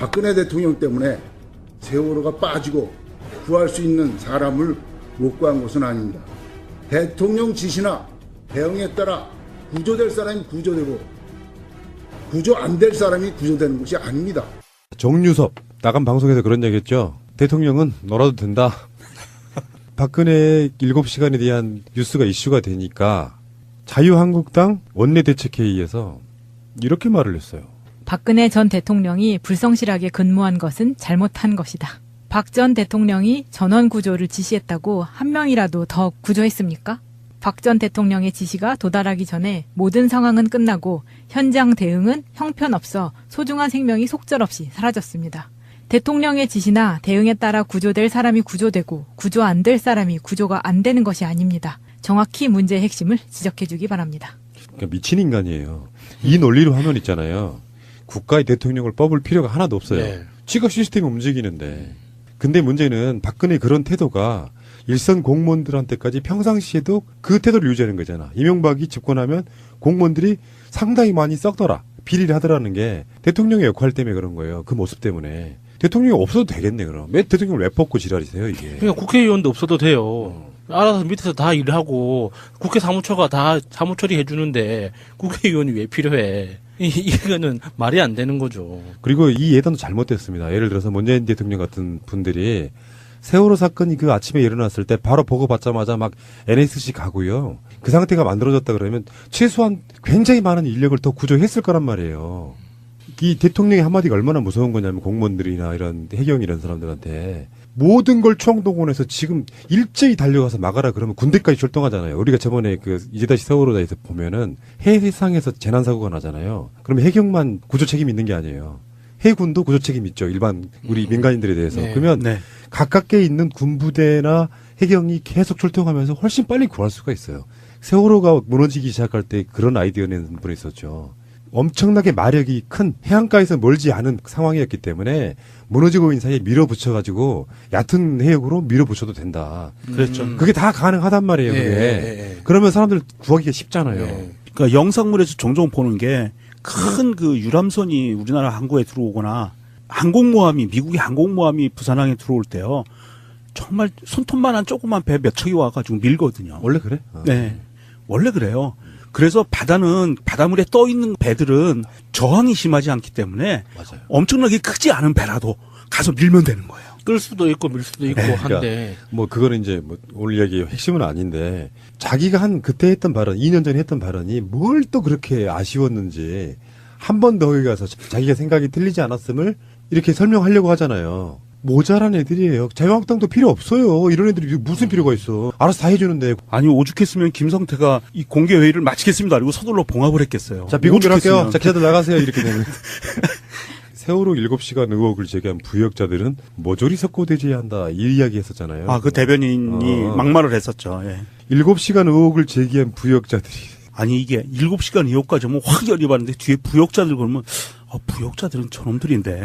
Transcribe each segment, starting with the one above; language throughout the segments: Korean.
박근혜 대통령 때문에 세월호가 빠지고 구할 수 있는 사람을 못 구한 것은 아닙니다. 대통령 지시나 대응에 따라 구조될 사람이 구조되고 구조 안 될 사람이 구조되는 것이 아닙니다. 정유섭 나간 방송에서 그런 얘기했죠. 대통령은 놀아도 된다. 박근혜 7시간에 대한 뉴스가 이슈가 되니까 자유한국당 원내대책회의에서 이렇게 말을 했어요. 박근혜 전 대통령이 불성실하게 근무한 것은 잘못한 것이다. 박 전 대통령이 전원 구조를 지시했다고 한 명이라도 더 구조했습니까? 박 전 대통령의 지시가 도달하기 전에 모든 상황은 끝나고 현장 대응은 형편없어 소중한 생명이 속절없이 사라졌습니다. 대통령의 지시나 대응에 따라 구조될 사람이 구조되고 구조 안 될 사람이 구조가 안 되는 것이 아닙니다. 정확히 문제의 핵심을 지적해주기 바랍니다. 그러니까 미친 인간이에요. 이 논리로 하면 있잖아요. 국가의 대통령을 뽑을 필요가 하나도 없어요. 네. 지가 시스템이 움직이는데. 근데 문제는 박근혜 그런 태도가 일선 공무원들한테까지 평상시에도 그 태도를 유지하는 거잖아. 이명박이 집권하면 공무원들이 상당히 많이 썩더라. 비리를 하더라는 게 대통령의 역할 때문에 그런 거예요. 그 모습 때문에. 대통령이 없어도 되겠네, 그럼. 왜 대통령을 왜 뽑고 지랄이세요, 이게. 그러니까 국회의원도 없어도 돼요. 알아서 밑에서 다 일하고 국회 사무처가 다 사무 처리해 주는데 국회의원이 왜 필요해? 이거는 말이 안 되는 거죠. 그리고 이 예단도 잘못됐습니다. 예를 들어서 문재인 대통령 같은 분들이 세월호 사건이 그 아침에 일어났을 때 바로 보고 받자마자 막 NSC 가고요. 그 상태가 만들어졌다 그러면 최소한 굉장히 많은 인력을 더 구조했을 거란 말이에요. 이 대통령의 한마디가 얼마나 무서운 거냐면 공무원들이나 이런 해경 이런 사람들한테 모든 걸 총동원해서 지금 일제히 달려가서 막아라 그러면 군대까지 출동하잖아요. 우리가 저번에 그 이제 다시 세월호에서 보면은 해상에서 재난사고가 나잖아요. 그러면 해경만 구조 책임 있는 게 아니에요. 해군도 구조 책임 있죠. 일반 우리 민간인들에 대해서. 네. 그러면 네. 가깝게 있는 군부대나 해경이 계속 출동하면서 훨씬 빨리 구할 수가 있어요. 세월호가 무너지기 시작할 때 그런 아이디어 낸 분이 있었죠. 엄청나게 마력이 큰 해안가에서 멀지 않은 상황이었기 때문에 무너지고 있는 사이에 밀어붙여가지고 얕은 해역으로 밀어붙여도 된다. 그랬죠. 그게 다 가능하단 말이에요. 그게. 예. 그러면 사람들 구하기가 쉽잖아요. 예. 그러니까 영상물에서 종종 보는 게 큰 그 유람선이 우리나라 항구에 들어오거나 항공모함이 미국의 항공모함이 부산항에 들어올 때요. 정말 손톱만한 조그만 배 몇 척이 와가지고 밀거든요. 원래 그래? 네. 원래 그래요. 그래서 바닷물에 떠 있는 배들은 저항이 심하지 않기 때문에 맞아요. 엄청나게 크지 않은 배라도 가서 밀면 되는 거예요. 끌 수도 있고 밀 수도 있고 그러니까 한데 뭐 그거는 이제 뭐 오늘 이야기의 핵심은 아닌데 자기가 한 그때 했던 발언, 2년 전에 했던 발언이 뭘 또 그렇게 아쉬웠는지 한 번 더 거기 가서 자기가 생각이 틀리지 않았음을 이렇게 설명하려고 하잖아요. 모자란 애들이에요. 자유한국당도 필요 없어요. 이런 애들이 무슨 필요가 있어. 알아서 다 해주는데. 아니 오죽했으면 김성태가 이 공개 회의를 마치겠습니다. 그리고 서둘러 봉합을 했겠어요. 자, 비공개할게요. 오죽했으면. 자, 기자들 나가세요. 이렇게 되면. 세월호 7시간 의혹을 제기한 부역자들은 모조리 석고대죄해야 한다. 이 이야기 했었잖아요. 아, 그 대변인이 막말을 했었죠. 예. 7시간 의혹을 제기한 부역자들이. 아니 이게 7시간 이후까지 하면 확 열이 받는데 뒤에 부역자들 그러면 부역자들은 저놈들인데.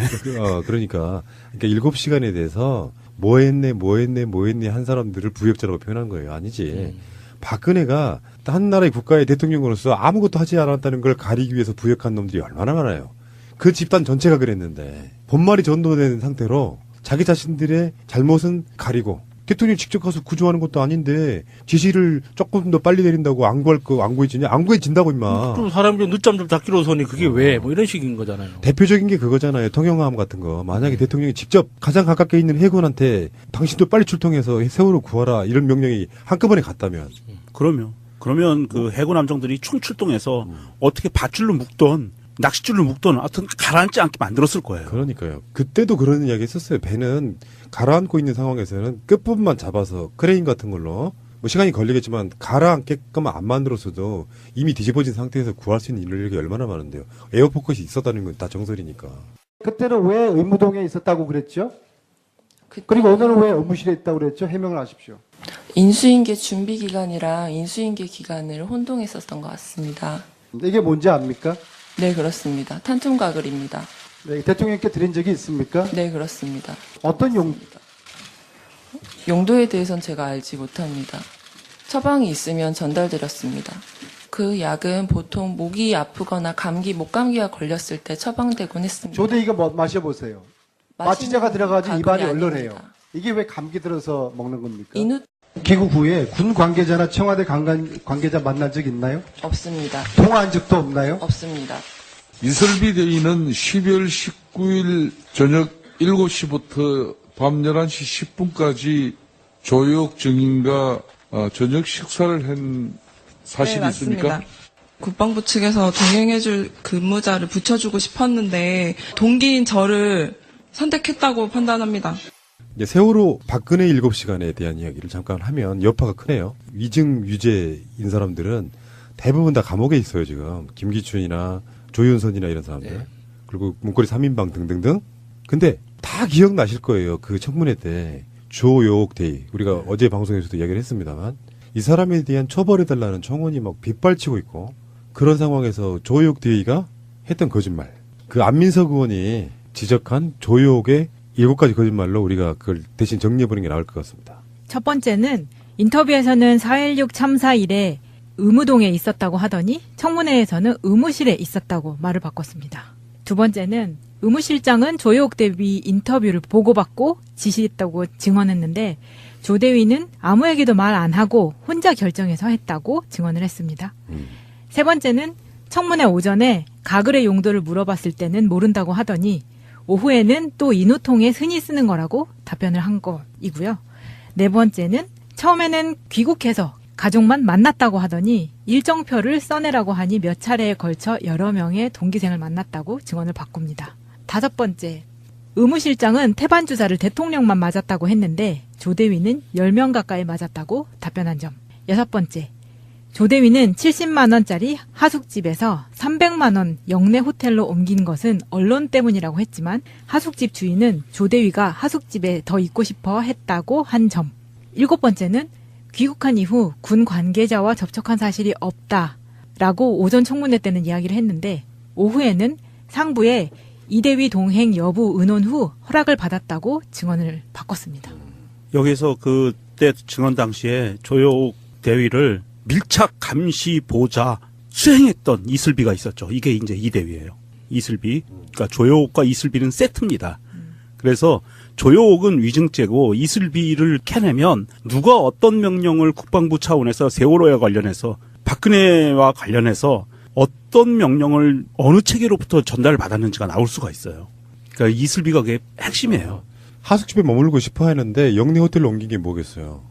그러니까 7시간에 대해서 뭐 했네 한 사람들을 부역자라고 표현한 거예요. 아니지. 박근혜가 한 나라의 국가의 대통령으로서 아무것도 하지 않았다는 걸 가리기 위해서 부역한 놈들이 얼마나 많아요. 그 집단 전체가 그랬는데 본말이 전도된 상태로 자기 자신들의 잘못은 가리고 대통령이 직접 가서 구조하는 것도 아닌데 지시를 조금 더 빨리 내린다고 안구할 거 안구해지냐? 안구해진다고 임마. 또 사람들이 늦잠 좀 잡기로 서니 그게 왜 뭐 이런 식인 거잖아요. 대표적인 게 그거잖아요. 통영함 같은 거. 만약에 대통령이 직접 가장 가깝게 있는 해군한테 당신도 빨리 출동해서 세월호 구하라 이런 명령이 한꺼번에 갔다면. 그러면 그 해군 함정들이 총출동해서 어떻게 밧줄로 묶던 낚싯줄로 묶던 하여튼 가라앉지 않게 만들었을 거예요. 그러니까요. 그때도 그런 이야기 했었어요. 배는 가라앉고 있는 상황에서는 끝부분만 잡아서 크레인 같은 걸로 뭐 시간이 걸리겠지만 가라앉게끔 안 만들었어도 이미 뒤집어진 상태에서 구할 수 있는 인력이 얼마나 많은데요. 에어포컷이 있었다는 건 다 정설이니까. 그때는 왜 의무동에 있었다고 그랬죠? 그리고 오늘은 왜 의무실에 있다고 그랬죠? 해명을 하십시오. 인수인계 준비 기간이랑 인수인계 기간을 혼동했었던 것 같습니다. 이게 뭔지 압니까? 네, 그렇습니다. 탄tum가글입니다. 네, 대통령께 드린 적이 있습니까? 네, 그렇습니다. 어떤 용도에 대해서는 제가 알지 못합니다. 처방이 있으면 전달드렸습니다. 그 약은 보통 목이 아프거나 목감기가 걸렸을 때 처방되곤 했습니다. 조대이가 마셔보세요. 마취제가 들어가지고 입안이 얼얼해요. 아닙니다. 이게 왜 감기 들어서 먹는 겁니까? 인후 귀국 후에 군 관계자나 청와대 관계자 만난 적 있나요? 없습니다. 통화한 적도 없나요? 없습니다. 이슬비 대위는 12월 19일 저녁 7시부터 밤 11시 10분까지 조혁 증인과 저녁 식사를 한 사실이 네, 있습니까? 맞습니다. 국방부 측에서 동행해줄 근무자를 붙여주고 싶었는데 동기인 저를 선택했다고 판단합니다. 이제 세월호 박근혜 7시간에 대한 이야기를 잠깐 하면 여파가 크네요. 위증 유죄인 사람들은 대부분 다 감옥에 있어요, 지금. 김기춘이나 조윤선이나 이런 사람들. 네. 그리고 문고리 3인방 등등등. 근데 다 기억나실 거예요. 그 청문회 때 조효옥 대위. 우리가 어제 방송에서도 이야기를 했습니다만 이 사람에 대한 처벌해달라는 청원이 막 빗발치고 있고 그런 상황에서 조효옥 대위가 했던 거짓말. 그 안민석 의원이 지적한 조효옥의 7가지 거짓말로 우리가 그걸 대신 정리해보는 게 나을 것 같습니다. 첫 번째는 인터뷰에서는 4.16 참사 이래 의무동에 있었다고 하더니 청문회에서는 의무실에 있었다고 말을 바꿨습니다. 두 번째는 의무실장은 조효옥 대위 인터뷰를 보고받고 지시했다고 증언했는데 조 대위는 아무에게도 말 안 하고 혼자 결정해서 했다고 증언을 했습니다. 세 번째는 청문회 오전에 가글의 용도를 물어봤을 때는 모른다고 하더니 오후에는 또 인후통에 흔히 쓰는 거라고 답변을 한 것이고요. 네 번째는 처음에는 귀국해서 가족만 만났다고 하더니 일정표를 써내라고 하니 몇 차례에 걸쳐 여러 명의 동기생을 만났다고 증언을 바꿉니다. 다섯 번째, 의무실장은 태반 주사를 대통령만 맞았다고 했는데 조 대위는 10명 가까이 맞았다고 답변한 점. 여섯 번째, 조 대위는 70만 원짜리 하숙집에서 300만 원 영내 호텔로 옮긴 것은 언론 때문이라고 했지만 하숙집 주인은 조 대위가 하숙집에 더 있고 싶어 했다고 한 점. 일곱 번째는 귀국한 이후 군 관계자와 접촉한 사실이 없다라고 오전 청문회 때는 이야기를 했는데 오후에는 상부에 이 대위 동행 여부 의논 후 허락을 받았다고 증언을 바꿨습니다. 여기서 그때 증언 당시에 조효옥 대위를 밀착 감시 보좌 수행했던 이슬비가 있었죠. 이게 이제 이 대위예요. 이슬비. 그러니까 조효옥과 이슬비는 세트입니다. 그래서 조효옥은 위증죄고 이슬비를 캐내면 누가 어떤 명령을 국방부 차원에서 세월호와 관련해서 박근혜와 관련해서 어떤 명령을 어느 체계로부터 전달을 받았는지가 나올 수가 있어요. 그러니까 이슬비가 그게 핵심이에요. 하숙집에 머물고 싶어 하는데 영내 호텔로 옮긴 게 뭐겠어요.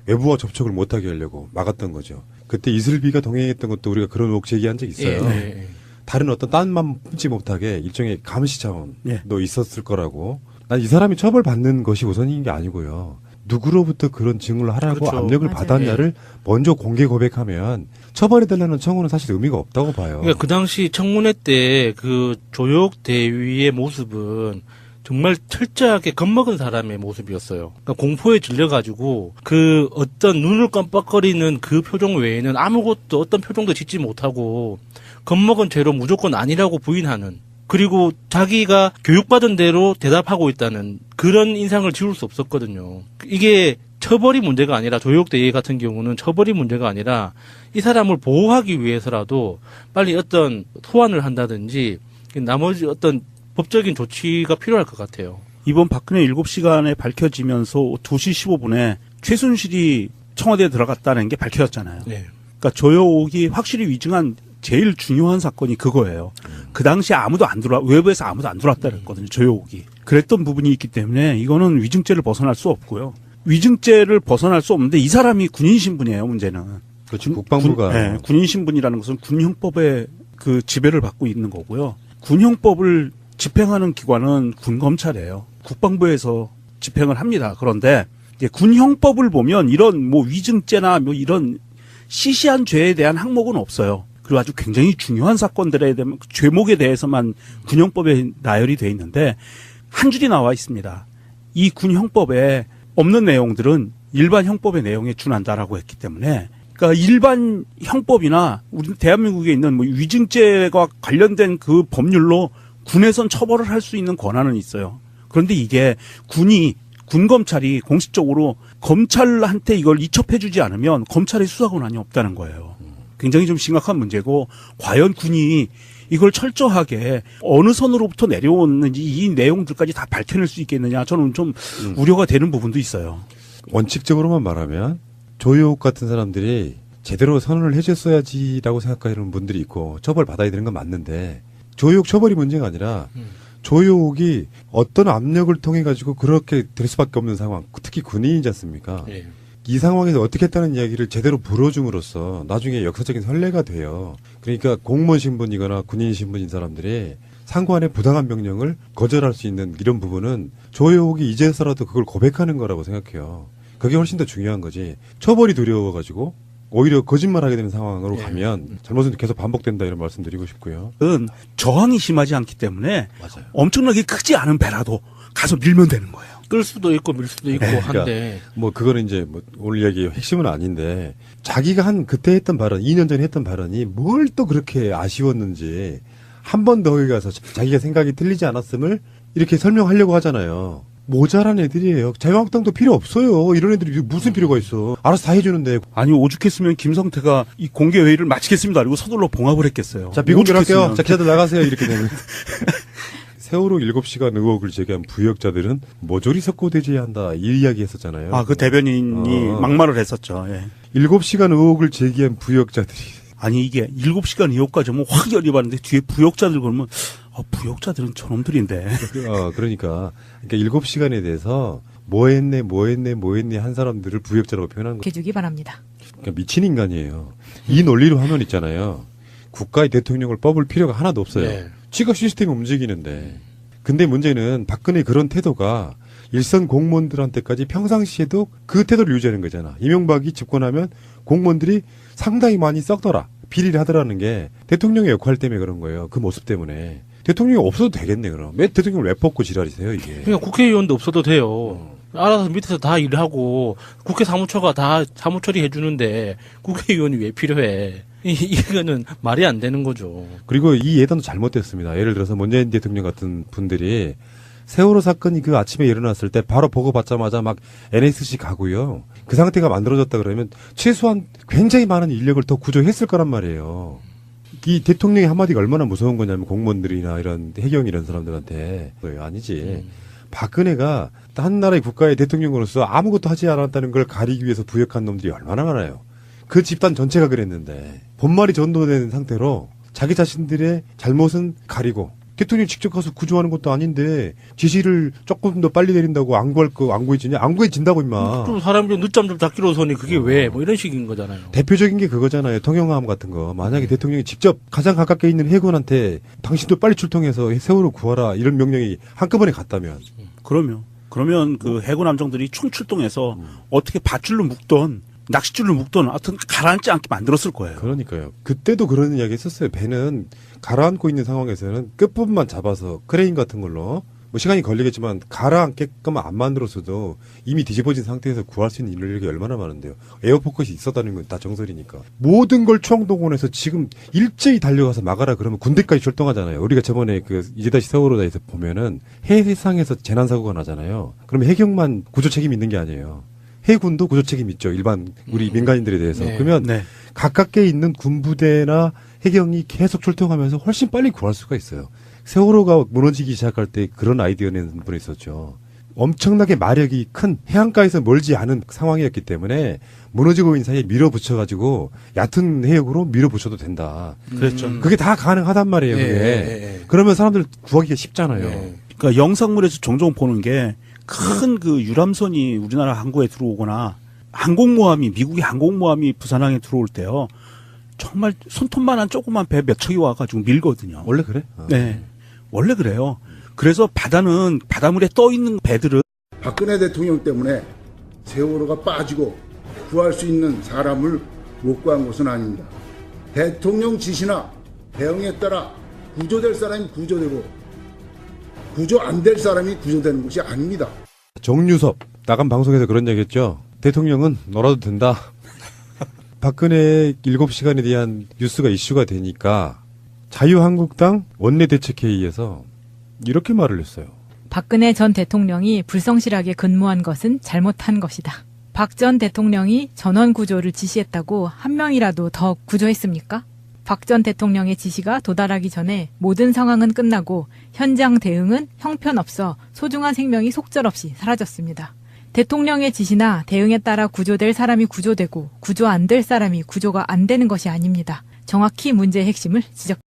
외부와 접촉을 못하게 하려고 막았던 거죠. 그때 이슬비가 동행했던 것도 우리가 그런 의혹 제기한 적이 있어요. 네. 다른 어떤 딴만 품지 못하게 일종의 감시 차원도 예. 있었을 거라고. 난 이 사람이 처벌받는 것이 우선인 게 아니고요. 누구로부터 그런 증언을 하라고 그렇죠. 압력을 맞아요. 받았냐를 먼저 공개 고백하면 처벌해달라는 청구는 사실 의미가 없다고 봐요. 그러니까 그 당시 청문회 때 그 조효옥 대위의 모습은 정말 철저하게 겁먹은 사람의 모습이었어요. 그러니까 공포에 질려가지고 그 어떤 눈을 깜빡거리는 그 표정 외에는 아무것도 어떤 표정도 짓지 못하고 겁먹은 채로 무조건 아니라고 부인하는, 그리고 자기가 교육받은 대로 대답하고 있다는 그런 인상을 지울 수 없었거든요. 이게 처벌이 문제가 아니라 조효옥 대위 같은 경우는 처벌이 문제가 아니라 이 사람을 보호하기 위해서라도 빨리 어떤 소환을 한다든지 나머지 어떤 법적인 조치가 필요할 것 같아요. 이번 박근혜 7시간에 밝혀지면서 2시 15분에 최순실이 청와대에 들어갔다는 게 밝혀졌잖아요. 네. 그러니까 조효옥이 확실히 위증한 제일 중요한 사건이 그거예요. 그 당시에 외부에서 아무도 안 들어왔다 그랬거든요. 조효옥이. 그랬던 부분이 있기 때문에 이거는 위증죄를 벗어날 수 없고요. 위증죄를 벗어날 수 없는데 이 사람이 군인 신분이에요, 문제는. 그렇죠. 국방부가. 군인 신분이라는 것은 군형법의 그 지배를 받고 있는 거고요. 군형법을 집행하는 기관은 군검찰이에요. 국방부에서 집행을 합니다. 그런데 이제 군형법을 보면 이런 뭐 위증죄나 뭐 이런 시시한 죄에 대한 항목은 없어요. 그리고 아주 굉장히 중요한 사건들에 대한 죄목에 대해서만 군형법에 나열이 돼 있는데 한 줄이 나와 있습니다. 이 군형법에 없는 내용들은 일반 형법의 내용에 준한다라고 했기 때문에, 그러니까 일반 형법이나 우리 대한민국에 있는 뭐 위증죄와 관련된 그 법률로 군에선 처벌을 할 수 있는 권한은 있어요. 그런데 이게 군검찰이 공식적으로 검찰한테 이걸 이첩해주지 않으면 검찰의 수사 권한이 없다는 거예요. 굉장히 좀 심각한 문제고, 과연 군이 이걸 철저하게 어느 선으로부터 내려오는지 이 내용들까지 다 밝혀낼 수 있겠느냐, 저는 좀 우려가 되는 부분도 있어요. 원칙적으로만 말하면 조효옥 같은 사람들이 제대로 선언을 해줬어야지라고 생각하는 분들이 있고 처벌받아야 되는 건 맞는데, 조효옥 처벌이 문제가 아니라 조효옥이 어떤 압력을 통해 가지고 그렇게 될 수밖에 없는 상황, 특히 군인이지 않습니까? 예. 이 상황에서 어떻게 했다는 이야기를 제대로 불어줌으로써 나중에 역사적인 선례가 돼요. 그러니까 공무원 신분이거나 군인 신분인 사람들이 상관의 부당한 명령을 거절할 수 있는 이런 부분은 조효옥이 이제서라도 그걸 고백하는 거라고 생각해요. 그게 훨씬 더 중요한 거지. 처벌이 두려워가지고 오히려 거짓말하게 되는 상황으로 가면 잘못은 계속 반복된다, 이런 말씀드리고 싶고요. 저항이 심하지 않기 때문에 맞아요. 엄청나게 크지 않은 배라도 가서 밀면 되는 거예요. 끌 수도 있고 밀 수도 있고 한데 뭐 그거는 이제 뭐 오늘 이야기의 핵심은 아닌데, 자기가 그때 했던 발언, 2년 전에 했던 발언이 뭘 또 그렇게 아쉬웠는지 한 번 더 가서 자기가 생각이 틀리지 않았음을 이렇게 설명하려고 하잖아요. 모자란 애들이에요. 자유한국당도 필요 없어요. 이런 애들이 무슨 필요가 있어. 알아서 다 해주는데. 아니, 오죽했으면 김성태가 이 공개회의를 마치겠습니다. 그리고 서둘러 봉합을 했겠어요. 자, 비공개로 할게요. 오죽했으면. 자, 기자들 나가세요. 이렇게 되면. 세월호 7시간 의혹을 제기한 부역자들은 모조리 석고대죄해야 한다, 이 이야기 했었잖아요. 그 대변인이 막말을 했었죠. 예. 7시간 의혹을 제기한 부역자들이. 아니, 이게 7시간 의혹까지 하면 확 열이 받는데 뒤에 부역자들 그러면, 부역자들은 저놈들인데. 그러니까 7시간에 대해서 뭐 했네 한 사람들을 부역자라고 표현한 거예요. 해주기 바랍니다. 그러니까 미친 인간이에요. 이 논리로 하면 있잖아요. 국가의 대통령을 뽑을 필요가 하나도 없어요. 네. 지가 시스템이 움직이는데. 근데 문제는 박근혜 그런 태도가 일선 공무원들한테까지 평상시에도 그 태도를 유지하는 거잖아. 이명박이 집권하면 공무원들이 상당히 많이 썩더라, 비리를 하더라는 게 대통령의 역할 때문에 그런 거예요. 그 모습 때문에. 대통령이 없어도 되겠네, 그럼. 왜 대통령을 왜 뽑고 지랄이세요, 이게. 그냥 국회의원도 없어도 돼요. 알아서 밑에서 다 일하고 국회 사무처가 다 사무 처리해 주는데 국회의원이 왜 필요해? 이거는 말이 안 되는 거죠. 그리고 이 예단도 잘못됐습니다. 예를 들어서 문재인 대통령 같은 분들이 세월호 사건이 그 아침에 일어났을 때 바로 보고 받자마자 막 NSC 가고요. 그 상태가 만들어졌다 그러면 최소한 굉장히 많은 인력을 더 구조했을 거란 말이에요. 이 대통령의 한마디가 얼마나 무서운 거냐면 공무원들이나 이런 해경 이런 사람들한테. 아니지. 박근혜가 한 나라의 국가의 대통령으로서 아무것도 하지 않았다는 걸 가리기 위해서 부역한 놈들이 얼마나 많아요. 그 집단 전체가 그랬는데 본말이 전도된 상태로 자기 자신들의 잘못은 가리고, 대통령이 직접 가서 구조하는 것도 아닌데 지시를 조금 더 빨리 내린다고 안구할 거 안구해지냐? 안구해진다고 임마. 또 사람들이 늦잠 좀 잡기로 서니 그게 왜? 뭐 이런 식인 거잖아요. 대표적인 게 그거잖아요. 통영함 같은 거. 만약에 대통령이 직접 가장 가깝게 있는 해군한테 당신도 빨리 출동해서 세월호 구하라, 이런 명령이 한꺼번에 갔다면. 그러면 그 해군 함정들이 총출동해서 어떻게 밧줄로 묶던 낚싯줄로 묶던 하여튼 가라앉지 않게 만들었을 거예요. 그러니까요. 그때도 그런 이야기 했었어요. 배는 가라앉고 있는 상황에서는 끝부분만 잡아서 크레인 같은 걸로, 뭐 시간이 걸리겠지만 가라앉게끔 안 만들었어도 이미 뒤집어진 상태에서 구할 수 있는 인력이 얼마나 많은데요. 에어포컷이 있었다는 건 다 정설이니까. 모든 걸 총동원해서 지금 일제히 달려가서 막아라 그러면 군대까지 출동하잖아요. 우리가 저번에 그 이제 다시 세월호다에서 보면은 해상에서 재난사고가 나잖아요. 그러면 해경만 구조 책임 있는 게 아니에요. 해군도 구조 책임 있죠. 일반 우리 민간인들에 대해서. 네. 그러면 가깝게 있는 군부대나 해경이 계속 출동하면서 훨씬 빨리 구할 수가 있어요. 세월호가 무너지기 시작할 때 그런 아이디어 낸 분이 있었죠. 엄청나게 마력이 큰 해안가에서 멀지 않은 상황이었기 때문에 무너지고 있는 사이에 밀어붙여가지고 얕은 해역으로 밀어붙여도 된다. 그랬죠. 그게 다 가능하단 말이에요. 그게. 그러면 사람들 구하기가 쉽잖아요. 그러니까 영상물에서 종종 보는 게 큰 그 유람선이 우리나라 항구에 들어오거나 항공모함이, 미국의 항공모함이 부산항에 들어올 때요. 정말 손톱만한 조그만 배 몇 척이 와가지고 밀거든요. 원래 그래? 네. 원래 그래요. 그래서 바닷물에 떠 있는 배들은 박근혜 대통령 때문에 세월호가 빠지고 구할 수 있는 사람을 못 구한 것은 아닙니다. 대통령 지시나 대응에 따라 구조될 사람이 구조되고 구조 안 될 사람이 구조되는 것이 아닙니다. 정유섭 나간 방송에서 그런 얘기했죠. 대통령은 놀아도 된다. 박근혜 7시간에 대한 뉴스가 이슈가 되니까 자유한국당 원내대책회의에서 이렇게 말을 했어요. 박근혜 전 대통령이 불성실하게 근무한 것은 잘못한 것이다. 박 전 대통령이 전원 구조를 지시했다고 한 명이라도 더 구조했습니까? 박 전 대통령의 지시가 도달하기 전에 모든 상황은 끝나고 현장 대응은 형편없어 소중한 생명이 속절없이 사라졌습니다. 대통령의 지시나 대응에 따라 구조될 사람이 구조되고 구조 안 될 사람이 구조가 안 되는 것이 아닙니다. 정확히 문제의 핵심을 지적